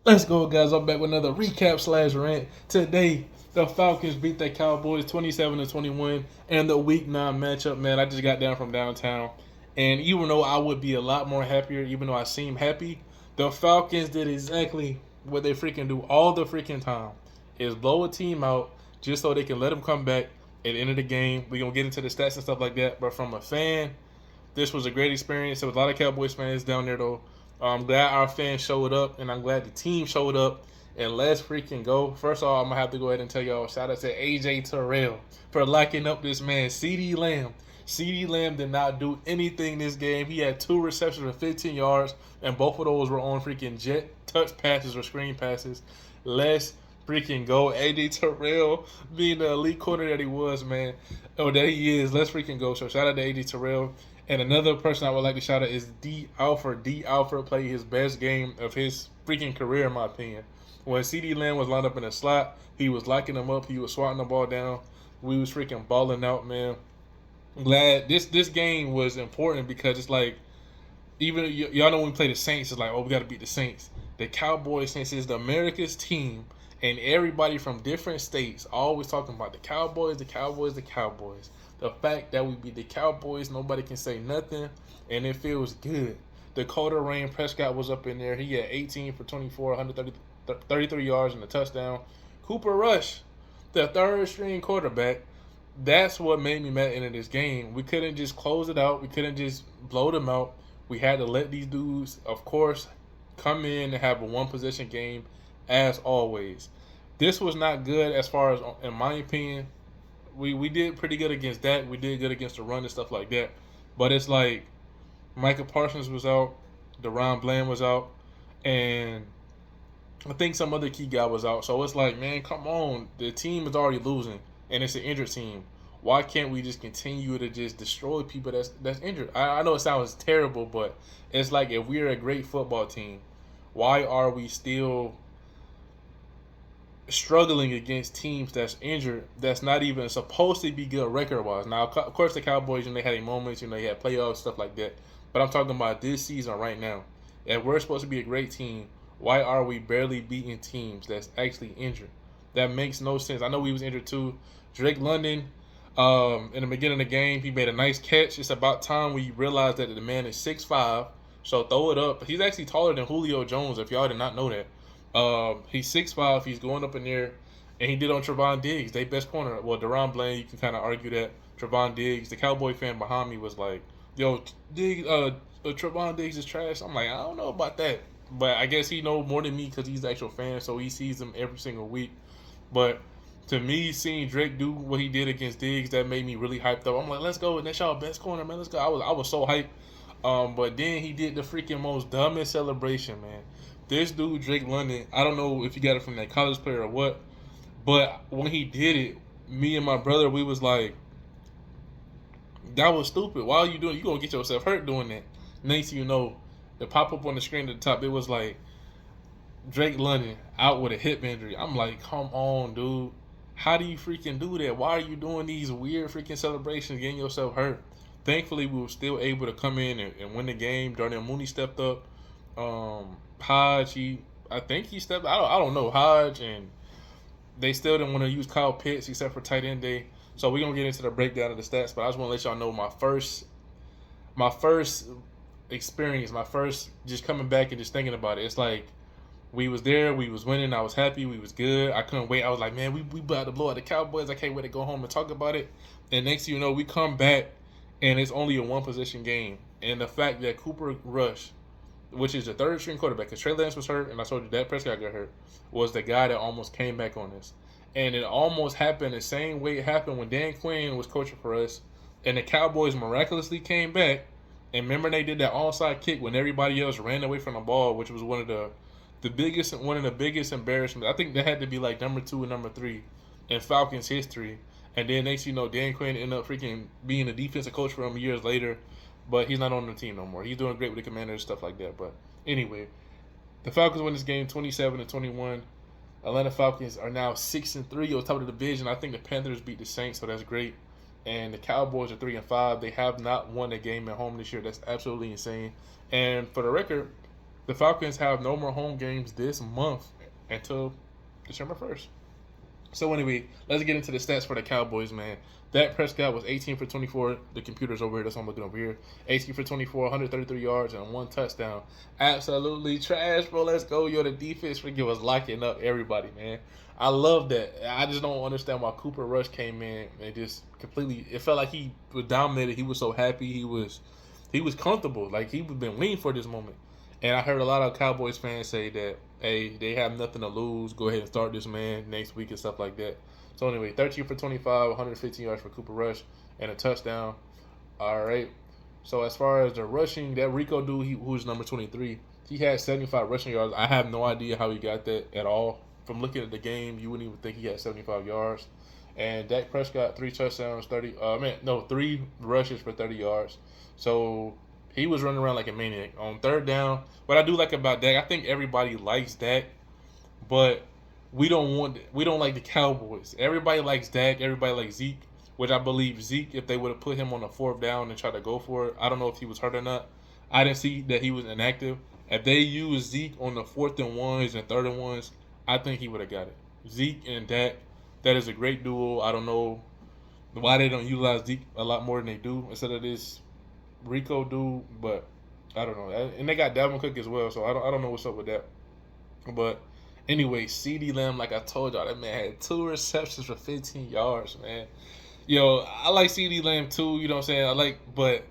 Let's go, guys. I'm back with another recap slash rant. Today, the Falcons beat the Cowboys 27-21 and the Week 9 matchup, man. I just got down from downtown. And even though I would be a lot more happier, even though I seem happy, the Falcons did exactly what they freaking do all the freaking time. Is blow a team out just so they can let them come back at the end of the game. We're going to get into the stats and stuff like that. But from a fan, this was a great experience. There was a lot of Cowboys fans down there, though. I'm glad our fans showed up, and I'm glad the team showed up. And let's freaking go. First of all, I'm going to have to go ahead and tell y'all, shout out to A.J. Terrell for locking up this man, CeeDee Lamb. CeeDee Lamb did not do anything this game. He had 2 receptions for 15 yards, and both of those were on freaking jet touch passes or screen passes. Let's freaking go. A.J. Terrell being the elite corner that he was, man. Oh, that he is. Let's freaking go. So shout out to A.J. Terrell. And another person I would like to shout out is D. Alford. D. Alford played his best game of his freaking career, in my opinion. When CeeDee Lamb was lined up in the slot, he was locking them up. He was swatting the ball down. We was freaking balling out, man. I'm glad this game was important because it's like, even y'all know when we play the Saints, it's like, oh, we got to beat the Saints. The Cowboys, since it's the America's team, and everybody from different states always talking about the Cowboys, the Cowboys, the Cowboys. The fact that we beat the Cowboys, nobody can say nothing, and it feels good. Dakota Rain Prescott was up in there. He had 18 for 24, 133 yards and a touchdown. Cooper Rush, the third-string quarterback, that's what made me mad at the end of this game. We couldn't just close it out. We couldn't just blow them out. We had to let these dudes, of course, come in and have a one-possession game as always. This was not good as far as, in my opinion. We did pretty good against that. We did good against the run and stuff like that. But it's like Micah Parsons was out, Deron Bland was out, and I think some other key guy was out. So it's like, man, come on. The team is already losing, and it's an injured team. Why can't we just continue to just destroy people that's injured? I know it sounds terrible, but it's like if we're a great football team, why are we still struggling against teams that's injured, that's not even supposed to be good record-wise? Now, of course, the Cowboys, they had a moment, they had playoffs, stuff like that. But I'm talking about this season right now. If we're supposed to be a great team, why are we barely beating teams that's actually injured? That makes no sense. I know we was injured too. Drake London, in the beginning of the game, he made a nice catch. It's about time we realize that the man is 6'5", so throw it up. He's actually taller than Julio Jones, if y'all did not know that. He's 6'5", he's going up in there, and he did on Trevon Diggs, they best corner. Well, Deron Bland, you can kind of argue that. Trevon Diggs, the Cowboy fan behind me was like, yo, Trevon Diggs is trash. I'm like, I don't know about that. But I guess he knows more than me because he's the actual fan, so he sees them every single week. But to me, seeing Drake do what he did against Diggs, that made me really hyped up. I'm like, let's go, and that's y'all best corner, man. Let's go. I was so hyped. But then he did the freaking most dumbest celebration, man. This dude, Drake London, I don't know if he got it from that college player or what, but when he did it, me and my brother, we was like, that was stupid. Why are you doing? You gonna get yourself hurt doing that. Next thing you know, the pop up on the screen at the top, it was like Drake London out with a hip injury. I'm like, come on, dude. How do you freaking do that? Why are you doing these weird freaking celebrations, getting yourself hurt? Thankfully, we were still able to come in and win the game. Darnell Mooney stepped up. Hodge, I think he stepped. I don't know Hodge, and they still didn't want to use Kyle Pitts except for tight end day. So we're gonna get into the breakdown of the stats. But I just want to let y'all know my first experience, my first just coming back and just thinking about it. It's like we was there, we was winning, I was happy, we was good. I couldn't wait. I was like, man, we about to blow out the Cowboys. I can't wait to go home and talk about it. And next thing you know, we come back and it's only a one-possession game. And the fact that Cooper Rush, which is the third-string quarterback, because Trey Lance was hurt, and I told you Dak Prescott got hurt, was the guy that almost came back on this. And it almost happened the same way it happened when Dan Quinn was coaching for us, and the Cowboys miraculously came back. And remember, they did that onside kick when everybody else ran away from the ball, which was one of the biggest embarrassments. I think that had to be like number 2 and number 3 in Falcons history. And then next, Dan Quinn ended up freaking being a defensive coach for him years later. But he's not on the team no more. He's doing great with the Commanders, stuff like that. But anyway, the Falcons win this game 27-21. Atlanta Falcons are now 6-3 on top of the division. I think the Panthers beat the Saints, so that's great. And the Cowboys are 3-5. They have not won a game at home this year. That's absolutely insane. And for the record, The Falcons have no more home games this month until December 1st. So anyway, let's get into the stats for the Cowboys, man. Dak Prescott was 18 for 24. The computer's over here. That's what I'm looking over here. 18 for 24, 133 yards, and 1 touchdown. Absolutely trash, bro. Let's go. Yo, the defense freaking was locking up everybody, man. I love that. I just don't understand why Cooper Rush came in and just completely. It felt like he was dominated. He was so happy. He was comfortable. Like he was been waiting for this moment. And I heard a lot of Cowboys fans say that, hey, they have nothing to lose. Go ahead and start this man next week and stuff like that. So anyway, 13 for 25, 115 yards for Cooper Rush, and a touchdown. All right. So as far as the rushing, that Rico dude, who's number 23, he had 75 rushing yards. I have no idea how he got that at all. From looking at the game, you wouldn't even think he had 75 yards. And Dak Prescott, 3 touchdowns, 3 rushes for 30 yards. So he was running around like a maniac. On third down, what I do like about Dak, I think everybody likes Dak, but we don't like the Cowboys. Everybody likes Dak, everybody likes Zeke, which I believe Zeke, if they would have put him on a fourth down and tried to go for it, I don't know if he was hurt or not. I didn't see that he was inactive. If they used Zeke on the 4th and 1s and 3rd and 1s, I think he would have got it. Zeke and Dak, that is a great duo. I don't know why they don't utilize Zeke a lot more than they do instead of this Rico dude, but I don't know. And they got Dalvin Cook as well, so I don't know what's up with that. But anyway, CeeDee Lamb, like I told y'all, that man had 2 receptions for 15 yards, man. Yo, I like CeeDee Lamb too, you know what I'm saying? But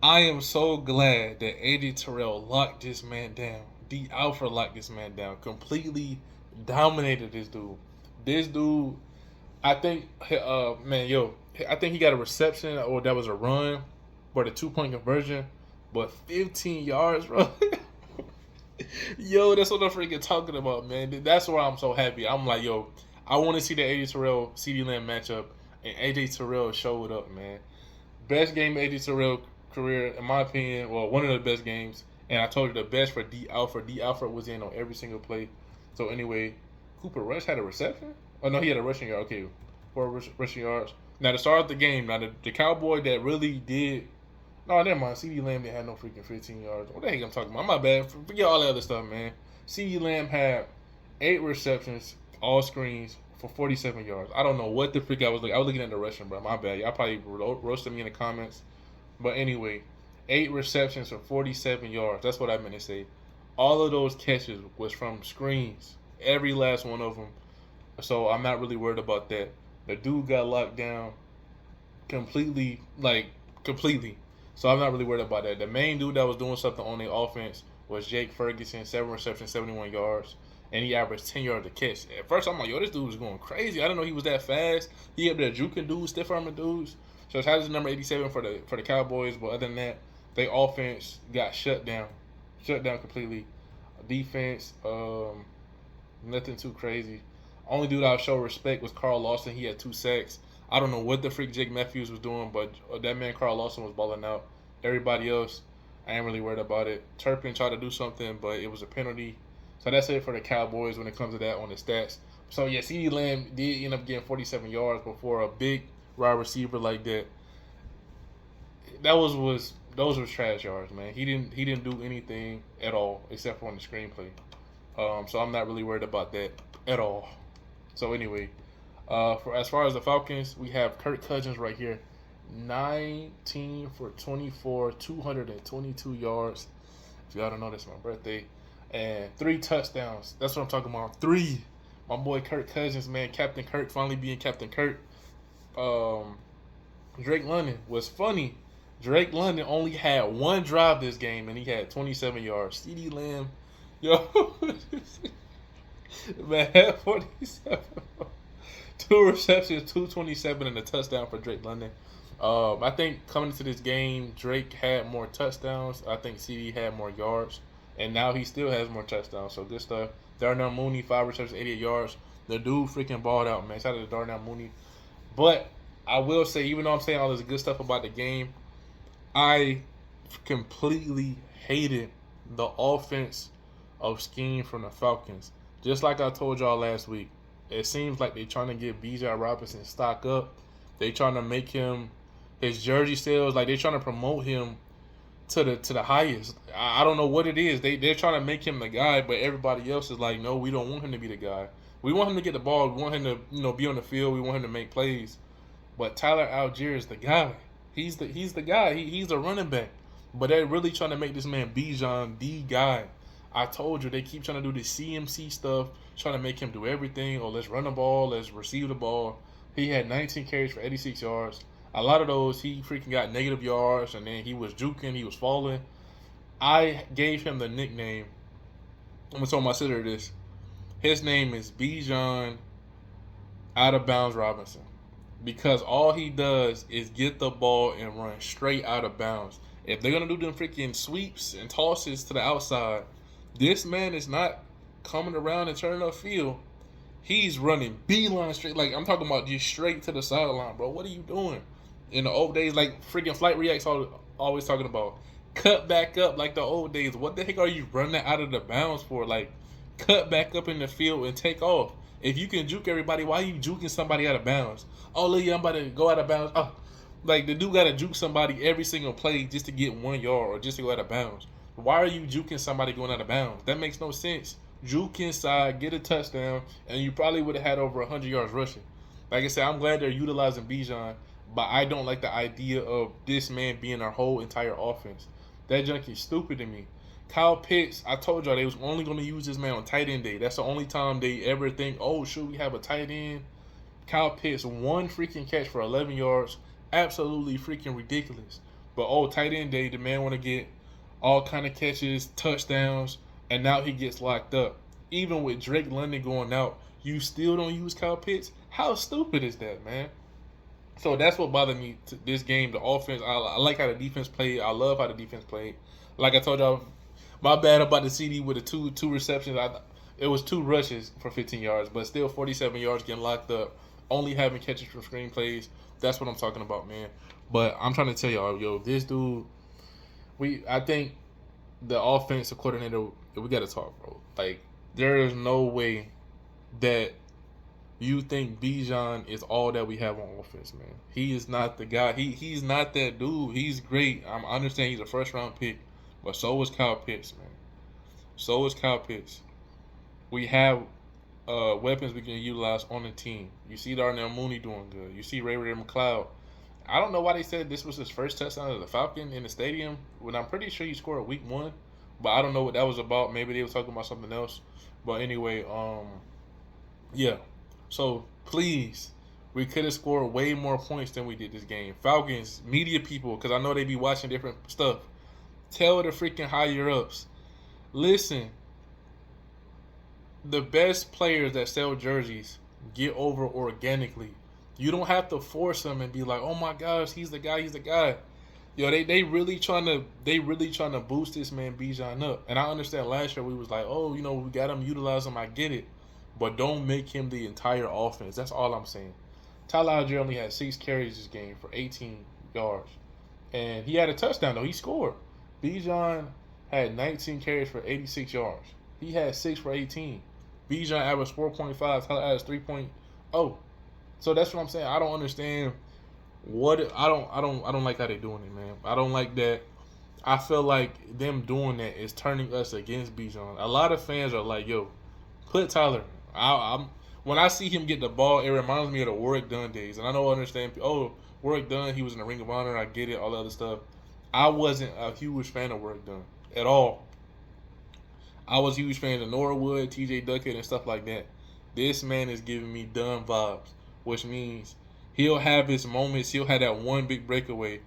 I am so glad that AJ Terrell locked this man down. D. Alfred locked this man down. Completely dominated this dude. This dude, I think, I think he got a reception or that was a run for the 2-point conversion, but 15 yards, bro. Yo, that's what I'm freaking talking about, man. That's why I'm so happy. I'm like, yo, I want to see the AJ Terrell CeeDee Lamb matchup, and AJ Terrell showed up, man. Best game of AJ Terrell career, in my opinion. Well, one of the best games, and I told you the best for D. Alfred. D. Alfred was in on every single play. So anyway, Cooper Rush had a reception. Oh no, he had a rushing yard. Okay, 4 rushing yards. Now to start the game, the Cowboy that really did. No, never mind. CeeDee Lamb didn't have no freaking 15 yards. What the heck I'm talking about? My bad. Forget all that other stuff, man. CeeDee Lamb had 8 receptions, all screens, for 47 yards. I don't know what the freak I was looking. I was looking at the rushing, bro. My bad. Y'all probably roasted me in the comments. But anyway, 8 receptions for 47 yards. That's what I meant to say. All of those catches was from screens. Every last one of them. So I'm not really worried about that. The dude got locked down completely. So I'm not really worried about that. The main dude that was doing something on the offense was Jake Ferguson, 7 receptions, 71 yards, and he averaged 10 yards a catch. At first, I'm like, yo, this dude was going crazy. I didn't know he was that fast. He up there juking dudes, stiff arming dudes. So shout out to number 87 for the Cowboys. But other than that, their offense got shut down completely. Defense, nothing too crazy. Only dude I'll show respect was Carl Lawson. He had 2 sacks. I don't know what the freak Jake Matthews was doing, but that man Carl Lawson was balling out. Everybody else, I ain't really worried about it. Turpin tried to do something, but it was a penalty. So that's it for the Cowboys when it comes to that on the stats. So yeah, CeeDee Lamb did end up getting 47 yards before a big wide receiver like that. Those were trash yards, man. He didn't do anything at all except for on the screenplay. So I'm not really worried about that at all. So anyway. As far as the Falcons, we have Kirk Cousins right here. 19 for 24, 222 yards. If y'all don't know, that's my birthday. And 3 touchdowns. That's what I'm talking about. 3. My boy Kirk Cousins, man. Captain Kirk, finally being Captain Kirk. Drake London was funny. Drake London only had 1 drive this game, and he had 27 yards. CeeDee Lamb, yo. Man, had 47. 2 receptions, 227, and a touchdown for Drake London. I think coming into this game, Drake had more touchdowns. I think CD had more yards, and now he still has more touchdowns. So good stuff. Darnell Mooney, 5 receptions, 88 yards. The dude freaking balled out, man. Shout out to Darnell Mooney. But I will say, even though I'm saying all this good stuff about the game, I completely hated the offense of scheme from the Falcons. Just like I told y'all last week, it seems like they're trying to get Bijan Robinson stock up. They trying to make him his jersey sales, like they're trying to promote him to the highest. I don't know what it is. They're trying to make him the guy, but everybody else is like, no, we don't want him to be the guy. We want him to get the ball. We want him to be on the field. We want him to make plays. But Tyler Algier is the guy. He's the guy. He's the running back. But they're really trying to make this man Bijan the guy. I told you they keep trying to do the CMC stuff, trying to make him do everything. Oh, let's run the ball, let's receive the ball. He had 19 carries for 86 yards. A lot of those he freaking got negative yards, and then he was juking, he was falling. I gave him the nickname. I'm gonna tell my sister this. His name is Bijan Out of Bounds Robinson, because all he does is get the ball and run straight out of bounds. If they're gonna do them freaking sweeps and tosses to the outside, this man is not coming around and turning upfield. He's running beeline straight. Like, I'm talking about just straight to the sideline, bro. What are you doing? In the old days, like freaking Flight Reacts always talking about, cut back up like the old days. What the heck are you running out of the bounds for? Like, cut back up in the field and take off. If you can juke everybody, why are you juking somebody out of bounds? Oh, look, I'm about to go out of bounds. Oh, like, the dude got to juke somebody every single play just to get 1 yard or just to go out of bounds. Why are you juking somebody going out of bounds? That makes no sense. Juke inside, get a touchdown, and you probably would have had over 100 yards rushing. Like I said, I'm glad they're utilizing Bijan, but I don't like the idea of this man being our whole entire offense. That junk is stupid to me. Kyle Pitts, I told y'all they was only going to use this man on tight end day. That's the only time they ever think, oh, should we have a tight end? Kyle Pitts, 1 freaking catch for 11 yards. Absolutely freaking ridiculous. But, oh, tight end day, the man want to get all kind of catches, touchdowns, and now he gets locked up. Even with Drake London going out, you still don't use Kyle Pitts? How stupid is that, man? So that's what bothered me to this game. The offense, I like how the defense played. I love how the defense played. Like I told y'all, my bad about the CD with the two receptions. It was 2 rushes for 15 yards, but still 47 yards getting locked up. Only having catches from screen plays. That's what I'm talking about, man. But I'm trying to tell y'all, yo, this dude, I think the offensive coordinator, we got to talk, bro. Like, there is no way that you think Bijan is all that we have on offense, man. He is not the guy. He's not that dude. He's great. I understand he's a first-round pick, but so is Kyle Pitts, man. So is Kyle Pitts. We have weapons we can utilize on the team. You see Darnell Mooney doing good. You see Ray McLeod. I don't know why they said this was his first touchdown as a Falcon in the stadium, when I'm pretty sure he scored week 1. But I don't know what that was about. Maybe they were talking about something else. But anyway, yeah. So, please, we could have scored way more points than we did this game. Falcons, media people, because I know they be watching different stuff, tell the freaking higher-ups, listen, the best players that sell jerseys get over organically. You don't have to force them and be like, oh my gosh, he's the guy. Yo, they really trying to boost this man Bijan up. And I understand last year we was like, oh, we got him, utilize him, I get it. But don't make him the entire offense. That's all I'm saying. Tyler Algier only had 6 carries this game for 18 yards. And he had a touchdown, though. He scored. Bijan had 19 carries for 86 yards. He had 6 for 18. Bijan averaged 4.5. Tyler averaged 3.0. So that's what I'm saying. I don't understand I don't like how they're doing it, man. I don't like that. I feel like them doing that is turning us against Bijan. A lot of fans are like, yo, put Tyler. When I see him get the ball, it reminds me of the Warwick Dunn days. And I don't understand. Oh, Warwick Dunn, he was in the Ring of Honor. I get it, all the other stuff. I wasn't a huge fan of Warwick Dunn at all. I was a huge fan of Norwood, TJ Duckett, and stuff like that. This man is giving me Dunn vibes, which means he'll have his moments. He'll have that one big breakaway,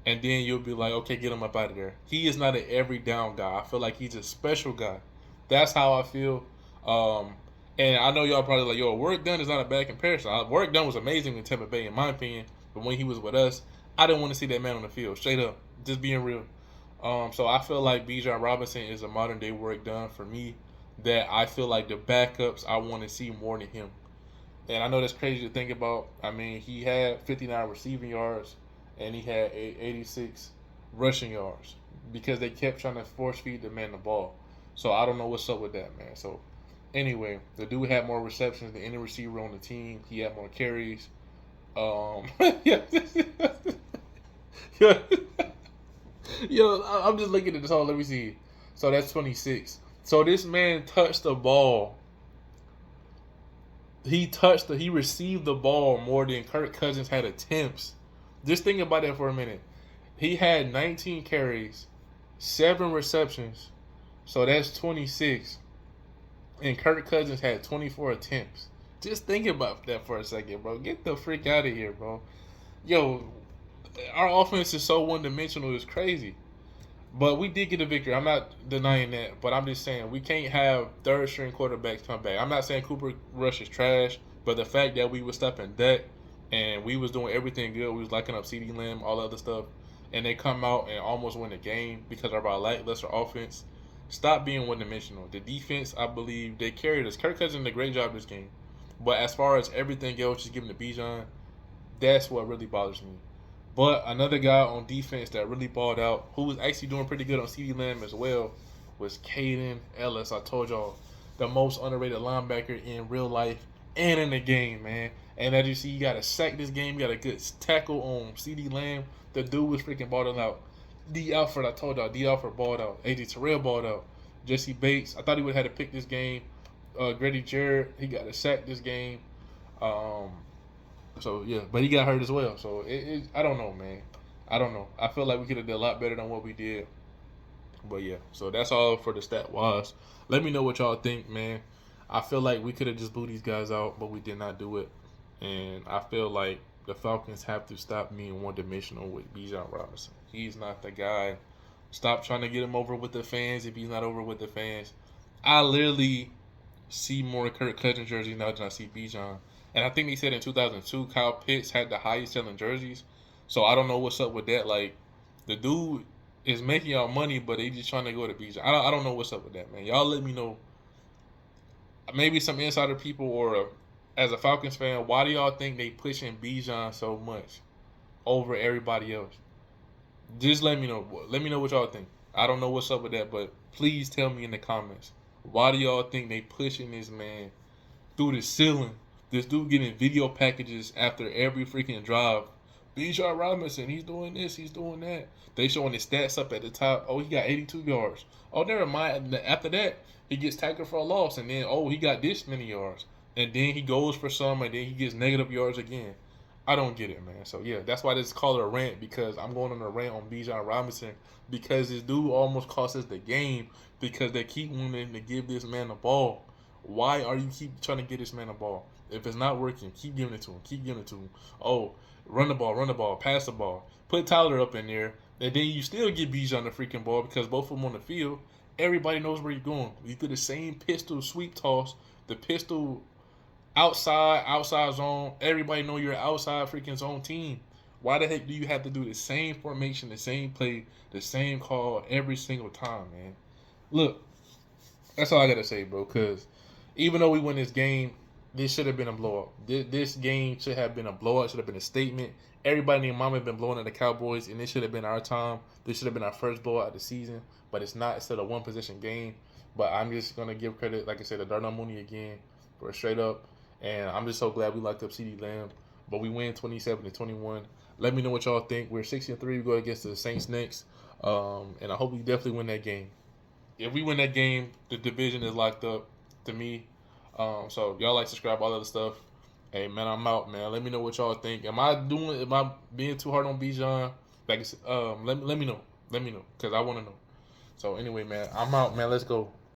and then you'll be like, okay, get him up out of there. He is not an every down guy. I feel like he's a special guy. That's how I feel. And I know y'all probably like, yo, Warwick Dunn is not a bad comparison. Warwick Dunn was amazing in Tampa Bay, in my opinion. But when he was with us, I didn't want to see that man on the field. Straight up. Just being real. So I feel like Bijan Robinson is a modern-day Warwick Dunn for me, that I feel like the backups, I want to see more than him. And I know that's crazy to think about. I mean, he had 59 receiving yards, and he had 86 rushing yards because they kept trying to force-feed the man the ball. So I don't know what's up with that, man. So anyway, the dude had more receptions than any receiver on the team. He had more carries. Yo, I'm just looking at this whole. Let me see. So that's 26. So this man touched the ball. He received the ball more than Kirk Cousins had attempts. Just think about that for a minute. He had 19 carries, 7 receptions. So that's 26. And Kirk Cousins had 24 attempts. Just think about that for a second, bro. Get the freak out of here, bro. Yo, our offense is so one dimensional. It's crazy. But we did get a victory. I'm not denying that. But I'm just saying we can't have third string quarterbacks come back. I'm not saying Cooper Rush is trash, but the fact that we was stopping Dak and we was doing everything good, we was locking up CeeDee Lamb, all the other stuff, and they come out and almost win the game because of our lackluster offense. Stop being one dimensional. The defense, I believe, they carried us. Kirk Cousins did a great job this game. But as far as everything else, just giving to Bijan, that's what really bothers me. But another guy on defense that really balled out, who was actually doing pretty good on CeeDee Lamb as well, was Caden Ellis. I told y'all, the most underrated linebacker in real life and in the game, man. And as you see, you got a sack this game. You got a good tackle on CeeDee Lamb. The dude was freaking balling out. D. Alford, I told y'all, D. Alford balled out. A.J. Terrell balled out. Jesse Bates, I thought he would have had to pick this game. Grady Jarrett, he got a sack this game. So yeah, but he got hurt as well. So I don't know, man. I don't know. I feel like we could have done a lot better than what we did. But yeah, so that's all for the stat wise. Let me know what y'all think, man. I feel like we could have just blew these guys out, but we did not do it. And I feel like the Falcons have to stop being one dimensional with Bijan Robinson. He's not the guy. Stop trying to get him over with the fans if he's not over with the fans. I literally see more Kirk Cousins jerseys now than I see Bijan. And I think they said in 2002, Kyle Pitts had the highest selling jerseys. So I don't know what's up with that. Like, the dude is making y'all money, but they just trying to go to Bijan. I don't know what's up with that, man. Y'all let me know. Maybe some insider people or as a Falcons fan, why do y'all think they pushing Bijan so much over everybody else? Just let me know. Let me know what y'all think. I don't know what's up with that, but please tell me in the comments. Why do y'all think they pushing this man through the ceiling? This dude getting video packages after every freaking drive. Bijan Robinson, he's doing this, he's doing that. They showing his stats up at the top. Oh, he got 82 yards. Oh, never mind. After that, he gets tackled for a loss, and then he got this many yards, and then he goes for some, and then he gets negative yards again. I don't get it, man. So yeah, that's why this is called a rant, because I'm going on a rant on Bijan Robinson because this dude almost cost us the game because they keep wanting to give this man the ball. Why are you keep trying to get this man the ball? If it's not working, keep giving it to him. Keep giving it to him. Oh, run the ball, pass the ball. Put Tyler up in there, and then you still get Bijan the freaking ball because both of them on the field. Everybody knows where you're going. You do the same pistol sweep toss, the pistol outside zone. Everybody know you're an outside freaking zone team. Why the heck do you have to do the same formation, the same play, the same call every single time, man? Look, that's all I gotta say, bro. Because even though we win this game, this should have been a blowout. This game should have been a blowout. Should have been a statement. Everybody and their mama have been blowing at the Cowboys, and this should have been our time. This should have been our first blowout of the season, but it's not. It's still a one-possession game. But I'm just gonna give credit, like I said, to Darnell Mooney again for a straight up. And I'm just so glad we locked up CeeDee Lamb. But we win 27-21. Let me know what y'all think. We're 6-3. We go against the Saints next. And I hope we definitely win that game. If we win that game, the division is locked up to me. So y'all like, subscribe, all that other stuff. Hey man, I'm out, man. Let me know what y'all think. Am I being too hard on Bijan? Like, let me know. Let me know, because I want to know. So anyway, man, I'm out, man. Let's go.